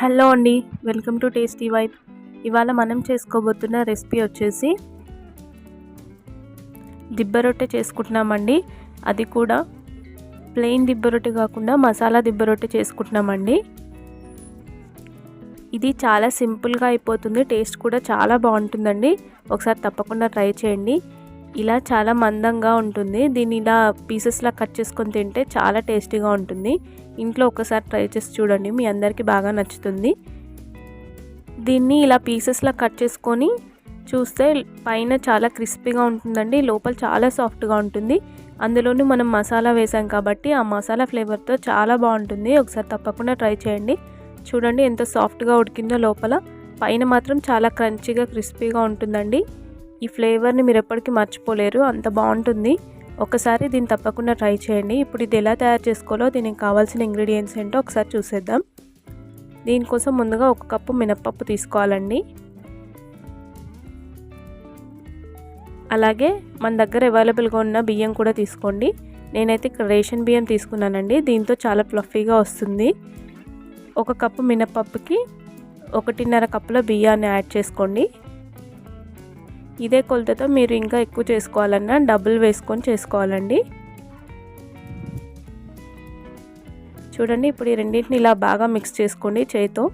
Hello అండి, welcome to tasty vibe. ఇవాళ మనం చేసుకోబోతున్న రెసిపీ వచ్చేసి దిబ్బ రొట్టె చేసుకుంటున్నామండి. అది కూడా ప్లెయిన్ దిబ్బ రొట్టె కాకుండా మసాలా దిబ్బ రొట్టె చేసుకుంటున్నామండి. ఇది చాలా సింపుల్గా అయిపోతుంది, టేస్ట్ కూడా చాలా బాగుంటుందండి. ఒకసారి తప్పకుండా ట్రై చేయండి. ఇలా చాలా మందంగా ఉంటుంది. దీన్ని ఇలా పీసెస్లా కట్ చేసుకొని తింటే చాలా టేస్టీగా ఉంటుంది. ఇంట్లో ఒకసారి ట్రై చేసి చూడండి, మీ అందరికీ బాగా నచ్చుతుంది. దీన్ని ఇలా పీసెస్లా కట్ చేసుకొని చూస్తే పైన చాలా క్రిస్పీగా ఉంటుందండి, లోపల చాలా సాఫ్ట్గా ఉంటుంది. అందులోనూ మనం మసాలా వేసాం కాబట్టి ఆ మసాలా ఫ్లేవర్తో చాలా బాగుంటుంది. ఒకసారి తప్పకుండా ట్రై చేయండి. చూడండి ఎంత సాఫ్ట్గా ఉడికిందో, లోపల పైన మాత్రం చాలా క్రంచీగా క్రిస్పీగా ఉంటుందండి. ఈ ఫ్లేవర్ని మీరు ఎప్పటికీ మర్చిపోలేరు, అంత బాగుంటుంది. ఒకసారి దీన్ని తప్పకుండా ట్రై చేయండి. ఇప్పుడు ఇది ఎలా తయారు చేసుకోవాలో, దీనికి కావాల్సిన ఇంగ్రీడియంట్స్ ఏంటో ఒకసారి చూసేద్దాం. దీనికోసం ముందుగా 1 కప్పు మినప్పప్పు తీసుకోవాలండి. అలాగే మన దగ్గర అవైలబుల్గా ఉన్న బియ్యం కూడా తీసుకోండి. నేనైతే రేషన్ బియ్యం తీసుకున్నానండి, దీంతో చాలా ఫ్లఫీగా వస్తుంది. 1 కప్పు మినప్పప్పుకి 1.5 కప్పుల బియ్యాన్ని యాడ్ చేసుకోండి. ఇదే కొలతతో మీరు ఇంకా ఎక్కువ చేసుకోవాలన్నా డబుల్ వేసుకొని చేసుకోవాలండి. చూడండి, ఇప్పుడు ఈ రెండింటిని ఇలా బాగా మిక్స్ చేసుకోండి చేతితో.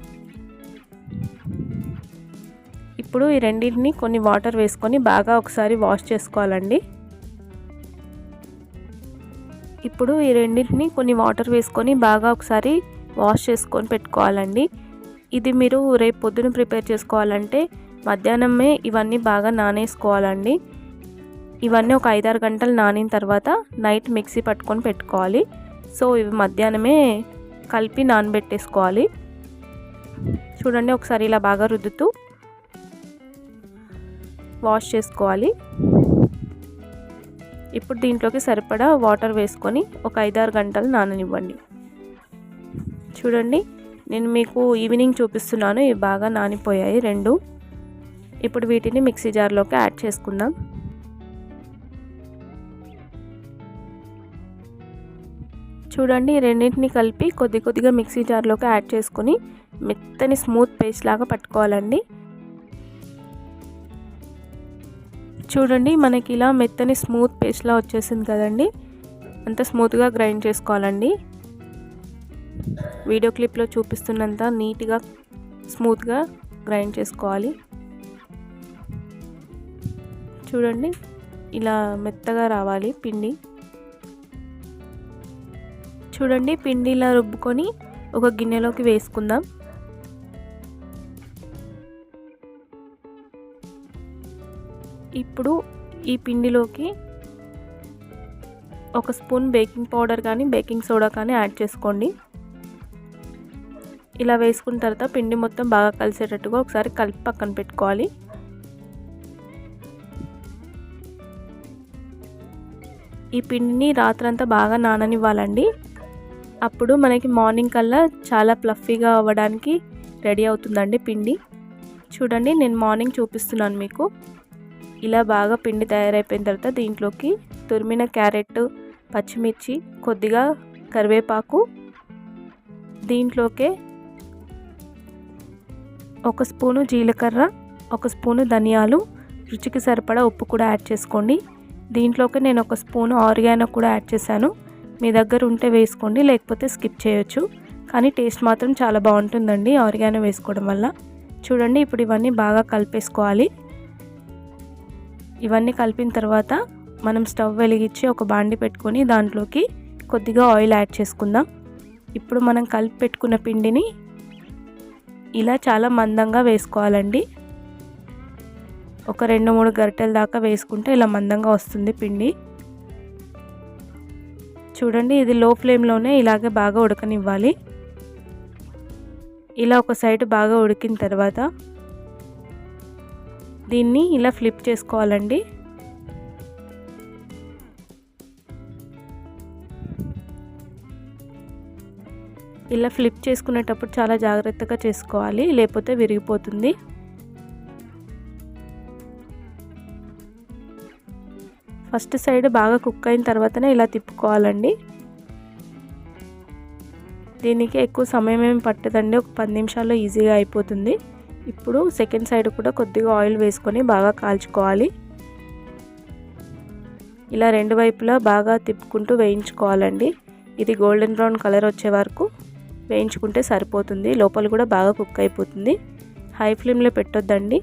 ఇప్పుడు ఈ రెండింటిని కొన్ని వాటర్ వేసుకొని బాగా ఒకసారి వాష్ చేసుకోవాలండి. ఇప్పుడు ఈ రెండింటిని కొన్ని వాటర్ వేసుకొని బాగా ఒకసారి వాష్ చేసుకొని పెట్టుకోవాలండి. ఇది మీరు రేపు పొద్దున ప్రిపేర్ చేసుకోవాలంటే మధ్యాహ్నమే ఇవన్నీ బాగా నానేసుకోవాలండి. ఇవన్నీ ఒక 5-6 గంటలు నానిన తర్వాత నైట్ మిక్సీ పట్టుకొని పెట్టుకోవాలి. సో ఇవి మధ్యాహ్నమే కలిపి నానబెట్టేసుకోవాలి. చూడండి, ఒకసారి ఇలా బాగా రుద్దుతూ వాష్ చేసుకోవాలి. ఇప్పుడు దీంట్లోకి సరిపడా వాటర్ వేసుకొని ఒక 5-6 గంటలు నాననివ్వండి. చూడండి, నేను మీకు ఈవినింగ్ చూపిస్తున్నాను. ఇవి బాగా నానిపోయాయి రెండు. ఇప్పుడు వీటిని మిక్సీ జార్లోకి యాడ్ చేసుకుందాం. చూడండి, రెండింటిని కలిపి కొద్దిగా మిక్సీ జార్లోకి యాడ్ చేసుకొని మెత్తని స్మూత్ పేస్ట్ లాగా పట్టుకోవాలండి. చూడండి, మనకి ఇలా మెత్తని స్మూత్ పేస్ట్లా వచ్చేసింది కదండి. అంత స్మూత్గా గ్రైండ్ చేసుకోవాలండి. వీడియో క్లిప్లో చూపిస్తున్నంత నీట్గా స్మూత్గా గ్రైండ్ చేసుకోవాలి. చూడండి, ఇలా మెత్తగా రావాలి పిండి. చూడండి, పిండి ఇలా రుబ్బుకొని ఒక గిన్నెలోకి వేసుకుందాం. ఇప్పుడు ఈ పిండిలోకి 1 స్పూన్ బేకింగ్ పౌడర్ కానీ బేకింగ్ సోడా కానీ యాడ్ చేసుకోండి. ఇలా వేసుకున్న తర్వాత పిండి మొత్తం బాగా కలిసేటట్టుగా ఒకసారి కలిపి పక్కన పెట్టుకోవాలి. ఈ పిండిని రాత్రంతా బాగా నాననివ్వాలండి. అప్పుడు మనకి మార్నింగ్ కల్లా చాలా ఫ్లఫీగా అవ్వడానికి రెడీ అవుతుందండి పిండి. చూడండి, నేను మార్నింగ్ చూపిస్తున్నాను మీకు. ఇలా బాగా పిండి తయారైపోయిన తర్వాత దీంట్లోకి తురిమిన క్యారెట్, పచ్చిమిర్చి, కొద్దిగా కరివేపాకు, దీంట్లోకే 1 స్పూను జీలకర్ర, 1 స్పూను ధనియాలు, రుచికి సరిపడా ఉప్పు కూడా యాడ్ చేసుకోండి. దీంట్లోకి నేను 1 స్పూను ఆరిగానో కూడా యాడ్ చేశాను. మీ దగ్గర ఉంటే వేసుకోండి, లేకపోతే స్కిప్ చేయొచ్చు. కానీ టేస్ట్ మాత్రం చాలా బాగుంటుందండి ఆరిగానో వేసుకోవడం వల్ల. చూడండి, ఇప్పుడు ఇవన్నీ బాగా కలిపేసుకోవాలి. ఇవన్నీ కలిపిన తర్వాత మనం స్టవ్ వెలిగించి ఒక బాండి పెట్టుకొని దాంట్లోకి కొద్దిగా ఆయిల్ యాడ్ చేసుకుందాం. ఇప్పుడు మనం కలిపి పెట్టుకున్న పిండిని ఇలా చాలా మందంగా వేసుకోవాలండి. ఒక 2-3 గరిటెల దాకా వేసుకుంటే ఇలా మందంగా వస్తుంది పిండి. చూడండి, ఇది లో ఫ్లేమ్లోనే ఇలాగే బాగా ఉడకనివ్వాలి. ఇలా ఒక సైడ్ బాగా ఉడికిన తర్వాత దీన్ని ఇలా ఫ్లిప్ చేసుకోవాలండి. ఇలా ఫ్లిప్ చేసుకునేటప్పుడు చాలా జాగ్రత్తగా చేసుకోవాలి, లేకపోతే విరిగిపోతుంది. ఫస్ట్ సైడ్ బాగా కుక్ అయిన తర్వాతనే ఇలా తిప్పుకోవాలండి. దీనికి ఎక్కువ సమయం ఏమి పట్టదండి, ఒక 10 నిమిషాల్లో ఈజీగా అయిపోతుంది. ఇప్పుడు సెకండ్ సైడ్ కూడా కొద్దిగా ఆయిల్ వేసుకొని బాగా కాల్చుకోవాలి. ఇలా రెండు వైపులా బాగా తిప్పుకుంటూ వేయించుకోవాలండి. ఇది గోల్డెన్ బ్రౌన్ కలర్ వచ్చే వరకు వేయించుకుంటే సరిపోతుంది. లోపల కూడా బాగా కుక్ అయిపోతుంది. హై ఫ్లేమ్లో పెట్టొద్దండి.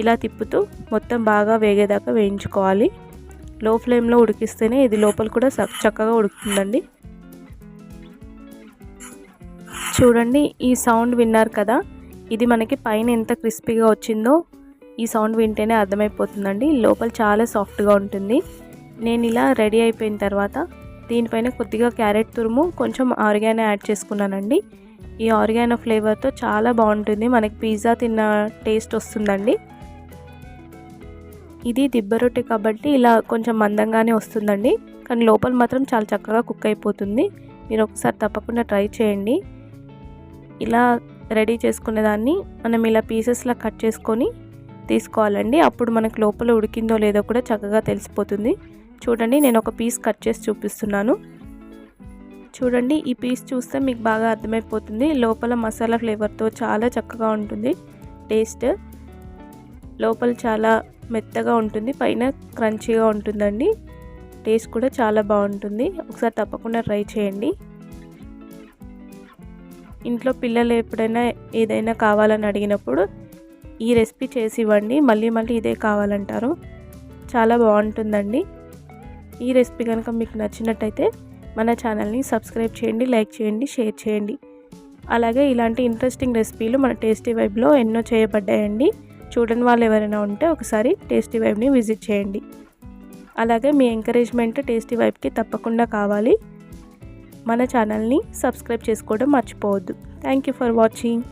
ఇలా తిప్పుతూ మొత్తం బాగా వేగేదాకా వేయించుకోవాలి. లో ఫ్లేమ్లో ఉడికిస్తేనే ఇది లోపల కూడా చక్కగా ఉడుకుతుందండి. చూడండి, ఈ సౌండ్ విన్నారు కదా, ఇది మనకి పైన ఎంత క్రిస్పీగా వచ్చిందో ఈ సౌండ్ వింటేనే అర్థమైపోతుందండి. లోపల చాలా సాఫ్ట్గా ఉంటుంది. నేను ఇలా రెడీ అయిపోయిన తర్వాత దీనిపైన కొద్దిగా క్యారెట్ తురుము, కొంచెం ఆరిగానో యాడ్ చేసుకున్నానండి. ఈ ఆరిగానో ఫ్లేవర్తో చాలా బాగుంటుంది, మనకి పిజ్జా తిన్న టేస్ట్ వస్తుందండి. ఇది దిబ్బ రొట్టె కాబట్టి ఇలా కొంచెం మందంగానే వస్తుందండి, కానీ లోపల మాత్రం చాలా చక్కగా కుక్ అయిపోతుంది. మీరు ఒకసారి తప్పకుండా ట్రై చేయండి. ఇలా రెడీ చేసుకునే దాన్ని మనం ఇలా పీసెస్లా కట్ చేసుకొని తీసుకోవాలండి. అప్పుడు మనకు లోపల ఉడికిందో లేదో కూడా చక్కగా తెలిసిపోతుంది. చూడండి, నేను ఒక పీస్ కట్ చేసి చూపిస్తున్నాను. చూడండి, ఈ పీస్ చూస్తే మీకు బాగా అర్థమైపోతుంది. లోపల మసాలా ఫ్లేవర్తో చాలా చక్కగా ఉంటుంది టేస్ట్. లోపల చాలా మెత్తగా ఉంటుంది, పైన క్రంచీగా ఉంటుందండి. టేస్ట్ కూడా చాలా బాగుంటుంది. ఒకసారి తప్పకుండా ట్రై చేయండి. ఇంట్లో పిల్లలు ఎప్పుడైనా ఏదైనా కావాలని అడిగినప్పుడు ఈ రెసిపీ చేసి ఇవ్వండి, మళ్ళీ మళ్ళీ ఇదే కావాలంటారు. చాలా బాగుంటుందండి. ఈ రెసిపీ కనుక మీకు నచ్చినట్టయితే మన ఛానల్ని సబ్స్క్రైబ్ చేయండి, లైక్ చేయండి, షేర్ చేయండి. అలాగే ఇలాంటి ఇంట్రెస్టింగ్ రెసిపీలు మన టేస్టీ వైబ్లో ఎన్నో చేయబడ్డాయండి. చూడని వాళ్ళు ఎవరైనా ఉంటే ఒకసారి టేస్టీ వైబ్ని విజిట్ చేయండి. అలాగే మీ ఎంకరేజ్మెంట్ టేస్టీ వైబ్కి తప్పకుండా కావాలి. మన ఛానల్ని సబ్స్క్రైబ్ చేసుకోవడం మర్చిపోవద్దు. Thank you for watching.